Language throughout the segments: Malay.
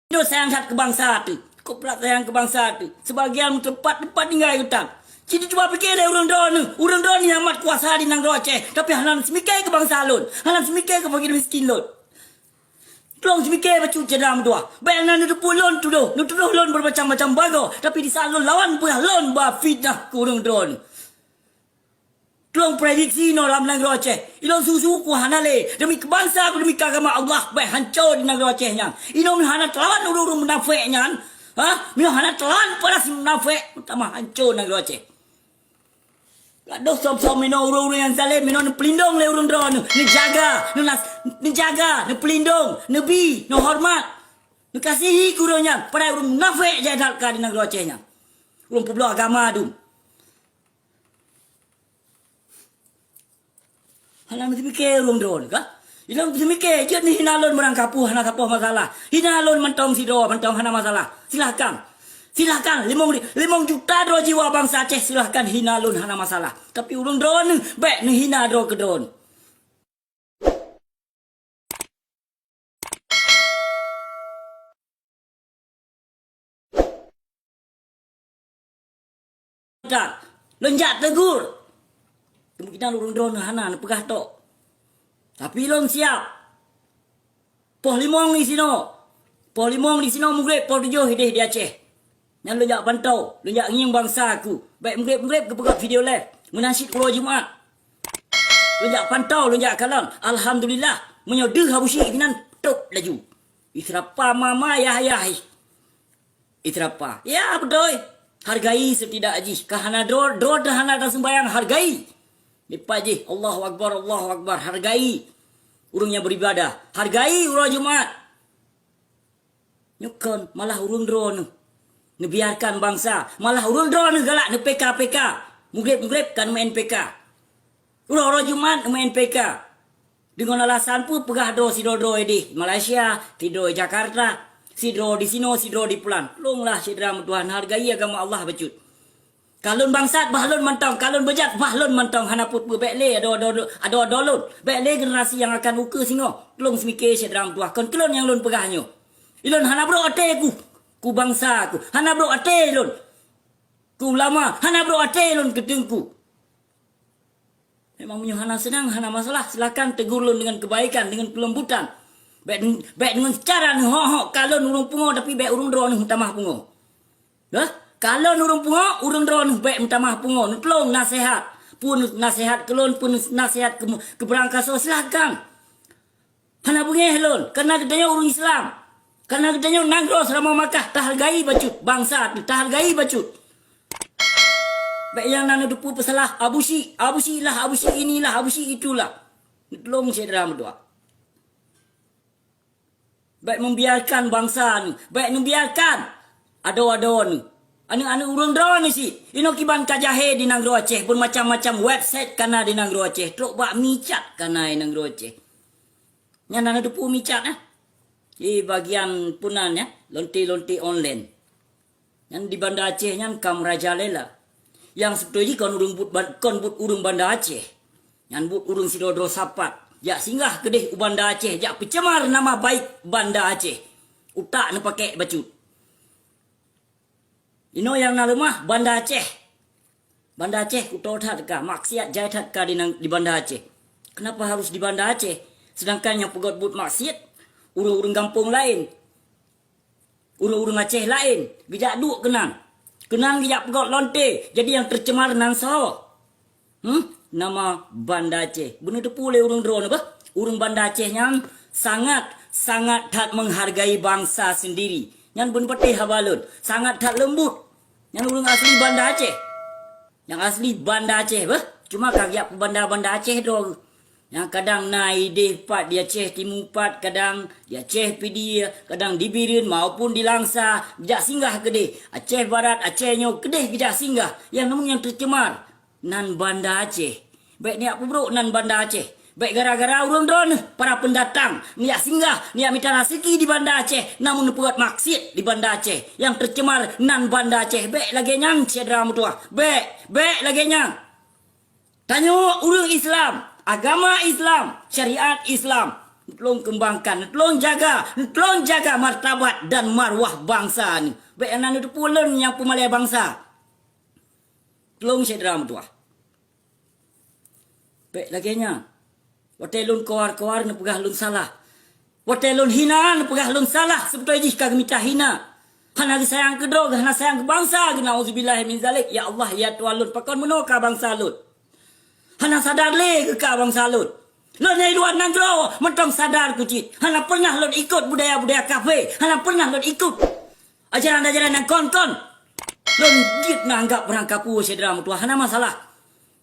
Dia sayang sangat ke bangsa tu. Kau pula sayang ke bangsa tu. Sebagian tempat-tempat tinggal hutan. Jadi cuba fikir deh urang drone. Urang drone yang amat kuasa di nang Aceh. Tapi hanan semikir ke bangsa lon. Hanan semikir ke fakir miskin lon. Tolong semikir baca cedam dua. Bayangan itu pun lon tu doh. Nutuh lon bermacam-macam bago. Tapi di saat lon lawan pun lon bah fitnah ke urang drone. Tolong prediksi no dalam negeri Aceh. Ilon susu ku hanale demi kebangsa ku demi agama Allah baik hancur di negeri Aceh nya. Ilon hana telawan urung munafik nya. Ha? Mino hana telawan para si munafik utama hancur negeri Aceh. Gaduh som-som mino urung yang zalim mino ne pelindung le urung drone. Ne jaga, ne jaga, ne pelindung, ne bi, ne hormat. Ne kasihi kuronya pada urung munafik jadal ka di negeri Aceh nya. Urung peblo agama tu. Halang mesti mikir urung drone kah? Ilang mesti mikir je ni hinalon merang kapuh hana kapuh masalah. Hinalon mentong sidro mentong hana masalah. Silakan. Silakan 5 juta dro jiwa bangsa Aceh silakan hinalon hana masalah. Tapi urung drone baik ni hina dro ke drone. Tak. Lenjat tegur. Kemungkinan urung drone hana pegah tok. Tapi long siap. Poh limong di sino. Poh limong di sino mugrib poh tujuh hidih di Aceh. Yang lo jak pantau, lo jak nging bangsa aku. Baik mugrib ke pegat video live. Menasyid pulau Jumaat. Lo jak pantau, lo jak kalam. Alhamdulillah, menyodeh habusi kinan tok laju. Israpa mama yah. Israpa. Ya betul. Hargai setidak aji. Kahana drone dah hana dah sembayang hargai. Lipat je. Allahu Akbar. Hargai. Urung yang beribadah. Hargai urang Jumaat. Nyukon. Malah urung drone. Nebiarkan bangsa. Malah urung drone galak. Ne PK. Mugrib kan main PK. Urang Jumaat main PK. Dengan alasan pun pegah do si do di Malaysia. Tido Jakarta. Sidro di sino. Sidro di Pulang. Longlah cedera Tuhan. Hargai agama Allah becut. Kalun bangsat bahlon mentong, kalun bejat bahlon mentong hanaput berbekle ada dolon. Bekle generasi yang akan uka singo. Tolong semikir sedram tuah. Kon kelon yang lon pegahnya. Ilon hana bro ate ku bangsa ku. Hana bro ate lon. Ku ulama, hana bro ate lon ketengku. Memang punya hana senang, hana masalah. Silakan tegur lon dengan kebaikan, dengan kelembutan. Baik dengan cara ho kalon urung pungo tapi baik urung drone tamah pungo. Dah? Kalau urung pungo, urung drone baik minta pungo. Tolong nasihat. Pun nasihat kelon, pun nasihat ke berangkaso silakan. Hana bungeh lon. Karena katanya urung Islam. Karena katanya nangro selama Makkah. Tahargai bacut. Bangsa tu tahargai bacut. Baik yang nana dupu pesalah. Abusi inilah, abusi itulah. Tolong saya dalam doa. Baik membiarkan bangsa ni. Baik membiarkan. Ado-ado ni. Anu urung drone ni si. Ino kiban kajahe di Nangro Aceh. Pun macam-macam website kana di Nangro Aceh. Truk bak micat kana di Nangro Aceh. Yang nana dupu micat di bagian punan ya. Lonti-lonti online. Yang di Banda Aceh yang kam Raja Lela. Yang sebetulnya kon but urung Banda Aceh. Yang but urung Sidodro Sapat. Jak singgah kedih Banda Aceh. Jak pencemar nama baik Banda Aceh. Utak na pakai bacut. Ino yang nalemah Banda Aceh. Banda Aceh kutotat ka maksiat jaitat ka di Banda Aceh. Kenapa harus di Banda Aceh? Sedangkan yang pegot but maksiat urung-urung kampung lain. Urung-urung Aceh lain. Gejak duk kenang. Kenang gejak pegot lonte. Jadi yang tercemar nan saw. Nama Banda Aceh. Benar tu pulih urung drone apa? Urung Banda Aceh yang sangat tak menghargai bangsa sendiri. Yang pun petih habalun. Sangat tak lembut. Yang urung asli Banda Aceh. Yang asli Banda Aceh. Cuma kagiak Banda Aceh tu. Yang kadang naik di Pat di Aceh Timur Pat. Kadang di Aceh PD. Kadang di Birin maupun di Langsa. Kejak singgah kedih. Aceh Barat, Aceh Nyok kedih kejak singgah. Yang namun yang tercemar. Nan Banda Aceh. Baik ni apa bro nan Banda Aceh. Baik gara-gara urung drone para pendatang niat singgah, niat minta rezeki di Banda Aceh, namun buat maksiat di Banda Aceh yang tercemar nan Banda Aceh. Baik lagi nyang cedera mutua. Baik lagi nyang. Tanya urung Islam, agama Islam, syariat Islam. tolong kembangkan, tolong jaga martabat dan marwah bangsa ni. Baik anak itu pulun yang pemalai bangsa. Tolong sedera tua. Baik laginya. Watelun kawar-kawar na pegah lun salah. Watelun hina na pegah lun salah. Sebetulnya jika kami tak hina. Hana sayang ke drog, hana sayang ke bangsa. Na'udzubillahi min zalik. Ya Allah, ya Tuhan lun. Pakon menukar bangsa lun. Hana sadar le ke ka bangsa lun. Lun dari luar negara, mentong sadar kucit. Hana pernah lun ikut budaya-budaya kafe. Hana pernah lun ikut ajaran-ajaran yang kon-kon. Lun jit na anggap berangkap puas sedera mutua. Hana masalah.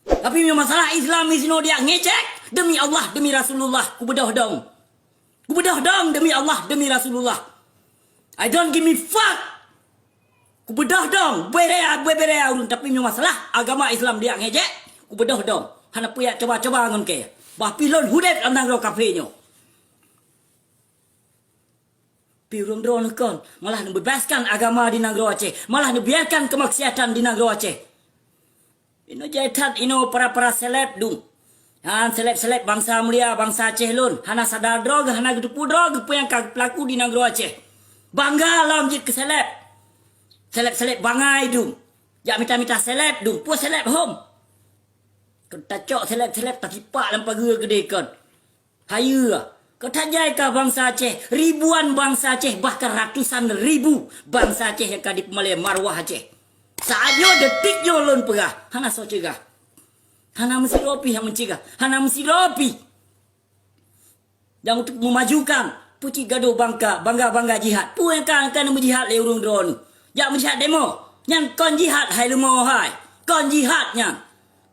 Tapi masalah Islam isno dia ngecek. Demi Allah, demi Rasulullah. Kubedah dong. Kubedah dong demi Allah, demi Rasulullah. I don't give me fuck. Kubedah dong. Berea urun. Tapi masalah agama Islam dia ngecek. Kubedah dong. Hana puyak coba-coba ngon ke. Bah pilon hudet am nang ro kafe nyo. Pirung drone kon malah membebaskan agama di negara Aceh, malah membiarkan kemaksiatan di negara Aceh. Ino jaitat ino para seleb dung. Han seleb bangsa mulia bangsa Aceh lun, hana sadar drog, hana gedupu drog yang pelaku di negara Aceh. Bangga lam jit ke seleb. Seleb bangai dung. Jak mita-mita seleb dung, puas seleb home. Kau tak cok seleb-seleb tak kipak dalam pagar gede kon. Hayu lah. Kau tak jai kah bangsa Aceh. Ribuan bangsa Aceh. Bahkan ratusan ribu bangsa Aceh yang kadi pemalai marwah Aceh. Saatnya detiknya lon perah. Hana so cegah. Hana mesti ropi yang mencegah. Hana mesti ropi. Dan untuk memajukan. Puci gaduh bangga jihad. Pu yang kan menjihad le urung drone. Jak menjihad demo. Yang kon jihad hai lemah hai. Kon jihadnya.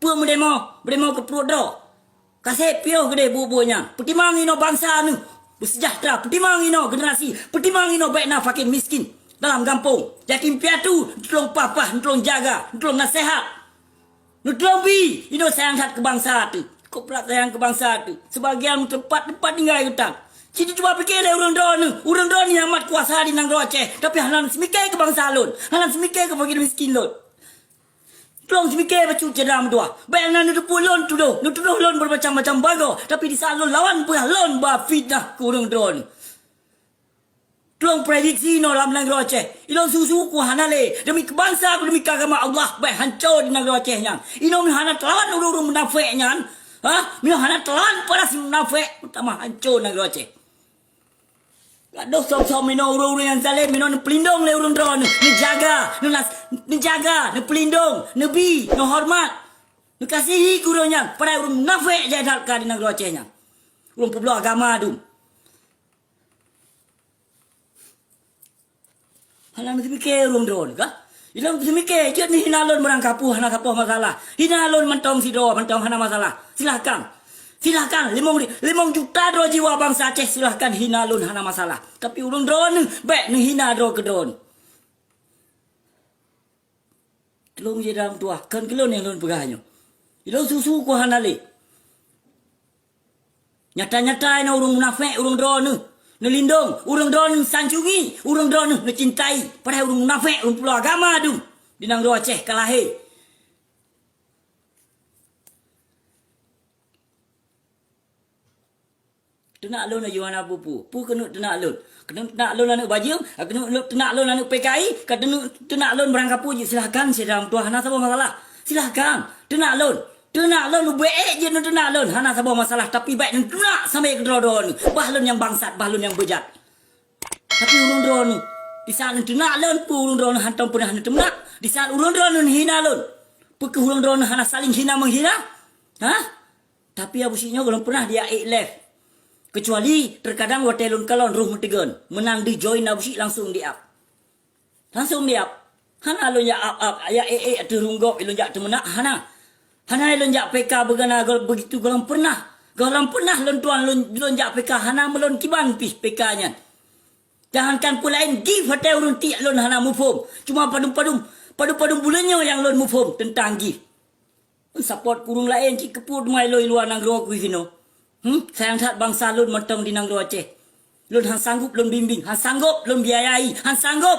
Puan berdemo ke perut dah. Kasih pioh gede bubuhnya. Pertimang ino bangsa ni. Bersejahtera. Pertimang ino generasi. Pertimang ino baik na fakir miskin. Dalam kampung. Yatim piatu. Tolong papa. Tolong jaga. Tolong nasihat. Tolong bi. Ino sayang hat ke bangsa tu. Kau pula sayang ke bangsa tu. Sebagian tempat tinggal hutan. Jadi cuba fikir dah urang doa ni. Urang doa ni amat kuasa di negara Aceh. Tapi halan semikir ke bangsa lun. Halan semikir ke fakir miskin lun. Tolong semikir baca cedam dua. Bayangan itu pun lon tu doh. Nutuh lon bermacam-macam bago. Tapi di saat lon lawan pun lon bah fitnah kurang drone. Tolong prediksi no dalam negara Aceh. Ilon susu ku hanale. Demi kebangsa ku demi agama Allah. Baik hancur di negara Aceh nyan. Ino hana telan urung munafik nyan. Ha? Mino hana telan para si munafik. Utama hancur negara Aceh. Aduh sok-sok mino urung yang zalim mino ni pelindung le urung drone ni jaga ni pelindung ni bi ni hormat ni kasihi kuronya pada urung munafik jadal ka di negara Aceh nya urung peblo agama tu halang mesti mikir urung drone ka ilang mesti mikir je ni hinalon merang kapuh hana kapuh masalah hinalon mentong sido mentong hana masalah Silahkan 5 juta dro jiwa bangsa Aceh silahkan hina lun hana masalah. Tapi urung drone baik ni hina dro ke drone. Tolong je dalam tua kan kelon yang lun pegahnya. Ilo susu ku hana le. Nyata-nyata ina urung munafik urung drone ni lindung, urung drone sanjungi, urung drone ni cintai. Padahal urung munafik urung pulau agama tu. Di negara Aceh kalahe. Tenak lon ayu ana pupu. Pu kena tenak lon. Kena tenak lon anak bajing, kena tenak lon anak PKI, kena tenak lon berangkap puji silakan sedang tuah hana sabah masalah. Silakan. Tenak lon baik je nak tenak lon hana sabah masalah tapi baik nak tenak sampai ke dron. Bahlon yang bangsat, bahlon yang bejat. Tapi urun dron di saat tenak lon pu urun dron hantam pun hana tenak. Di saat urun dron hina lon. Pu ke urun dron hana saling hina menghina. Ha? Tapi abusinya belum pernah dia left. Kecuali terkadang watelun kalon ruh mutigun menang di join abusi langsung di up. Hana lo ya up ya terunggop ilon jak temenak hana. Hana ilon jak PK begana begitu galang pernah lon tuan lon jak PK hana melon kiban pis PK-nya. Jangankan pula lain give hotel urun ti lon hana mufum. Cuma padum bulannya yang lon mufum tentang give. Support kurung lain cik keput mai lo luar negara ku hino. Sayang tak bangsa lun mentong di negara Aceh. Lun han sanggup lun bimbing, han sanggup lun biayai, han sanggup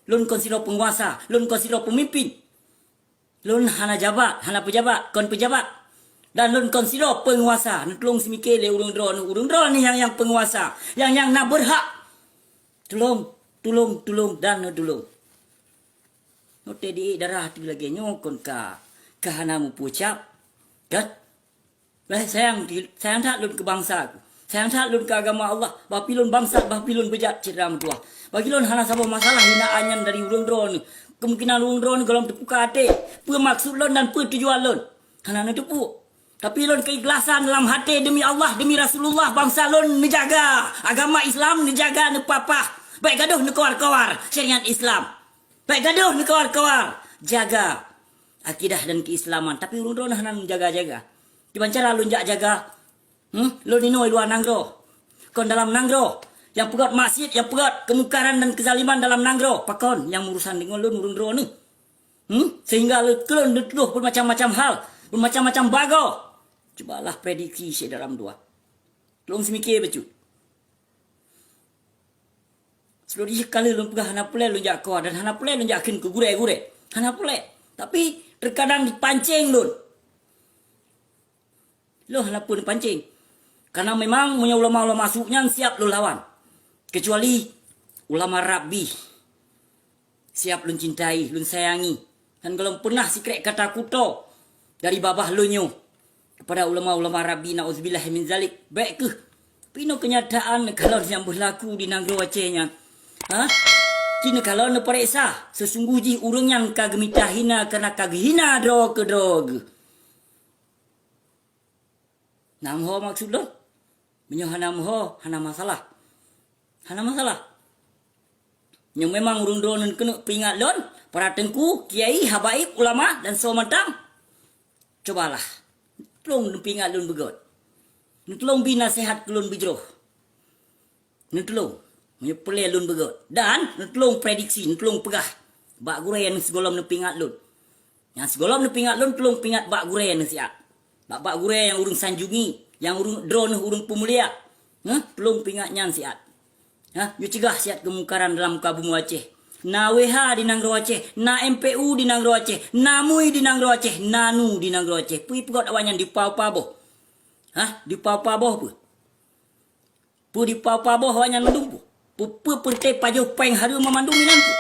lun konsider penguasa, lun konsider pemimpin. Lun hana jabat, hana pejabat, kon pejabat. Dan lun consider penguasa. Nak tolong semikir le urang drone. Urang drone ni yang penguasa. Yang nak berhak. Tolong dan tolong. Note di darah tu lagi nyokon ka. Kahanamu pucap. Kan? Sayang tak lun ke bangsa aku. Sayang tak lun ke agama Allah. Bapi lun bangsa, bapi lun bejat ciram tua. Bagi lun hana sabah masalah hinaannya dari urang drone. Kemungkinan urang drone kalau terpuka hati. Apa maksud lun dan apa tujuan lun. Hana nak tepuk. Tapi lun keikhlasan dalam hati demi Allah, demi Rasulullah, bangsa lun menjaga agama Islam, menjaga nepapah. Baik gaduh nekawar-kawar syariat Islam. Baik gaduh nekawar-kawar jaga akidah dan keislaman. Tapi urang hana menjaga-jaga. Di cara lun jaga. Lun inoi luar nanggro. Kon dalam nanggro. Yang pegat masjid, yang pegat kemukaran dan kezaliman dalam nanggro. Pakon yang urusan dengan lun urang ni. Sehingga lun dituduh bermacam-macam hal. Bermacam-macam bago. Cubalah prediksi saya dalam dua. Tolong semikir betul. Seluruh kali lun pegah hana pulai lun jak kuat dan hana pulai lun jakin ke gure-gure. Hana pulai. Tapi terkadang dipancing lun. Lo hana pun dipancing. Karena memang punya ulama-ulama masuknya siap lun lawan. Kecuali ulama Rabbi. Siap lun cintai, lun sayangi. Dan kalau pernah sikrek kata kuto dari babah lunyo kepada ulama-ulama Rabbi na'udzubillah min zalik. Baik ke? Pino kenyataan kalau yang berlaku di Nanggro Acehnya. Kini kalau nak periksa sesungguhnya urang yang kagemita hina karena kaghina drog. Namho maksud lo? Menyo hanamho hana masalah. Hana masalah. Yang memang urang donon kena peringat lon para tengku, kiai, habaib, ulama dan semacam. Cobalah. Tolong pingat lun begot. Tolong bina sehat lun bijroh. Tolong menyepelai lun begot. Dan tolong prediksi, tolong pegah. Bak gurai yang segolom pingat lun. Yang segolom pingat lun tolong pingat bak gurai yang siap. Bak gurai yang urung sanjungi, yang urung drone, urung pemulia. Tolong pingat yang siap. You cegah siap kemungkaran dalam muka bumi Aceh. Na WH di Nanggro Aceh, na MPU di Nanggro Aceh, na MUI di Nanggro Aceh, nanu di Nanggro Aceh. Pui pegot awaknya di pau-pau. Di pau-pau apa? Pu di pau-pau awaknya mendumpu. Pu perte pajuh peng haru memandung minantu.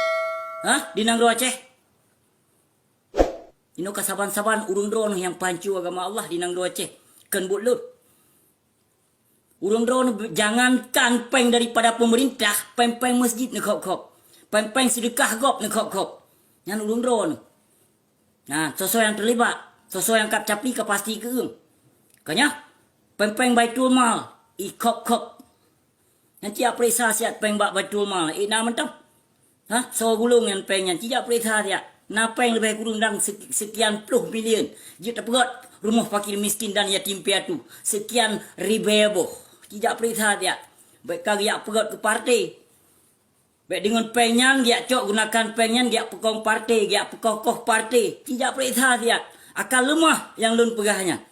Di Nanggro Aceh. Ino kasaban-saban urung drone yang pancu agama Allah di Nanggro Aceh. Ken bulut. Urung drone jangankan peng daripada pemerintah, peng masjid ni kop-kop. Peng sedekah gop ni kop-kop. Yang urung drone. Nah, sosok yang terlibat, sosok yang kap capi ke pasti ke ung. Kanya peng Baitul Mal, kop-kop. Nanti apresa siat peng Baitul Mal, na mentang. So gulung yang peng yang tidak apresa dia. Na peng lebih kurang dang sekian puluh bilion. Jika pegot rumah fakir miskin dan yatim piatu sekian ribu. Tidak apresa dia. Baik kagak pegot ke partai. Baik dengan penyan dia cok gunakan penyan dia pekong partai, dia pekokoh partai. Tidak perintah dia. Akal lemah yang lun pegahnya.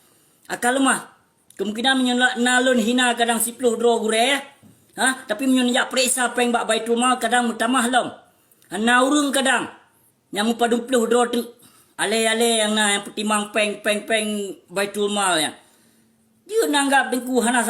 Akal lemah. Kemungkinan menyolak nalun hina kadang 10 dro gure. Tapi menyolak periksa peng bak Baitul Mal kadang mutamah lom. Na urung kadang yang mupa 20 dro tu. Ale-ale yang pertimang peng Baitul Mal yang. Dia nanggap dengku hana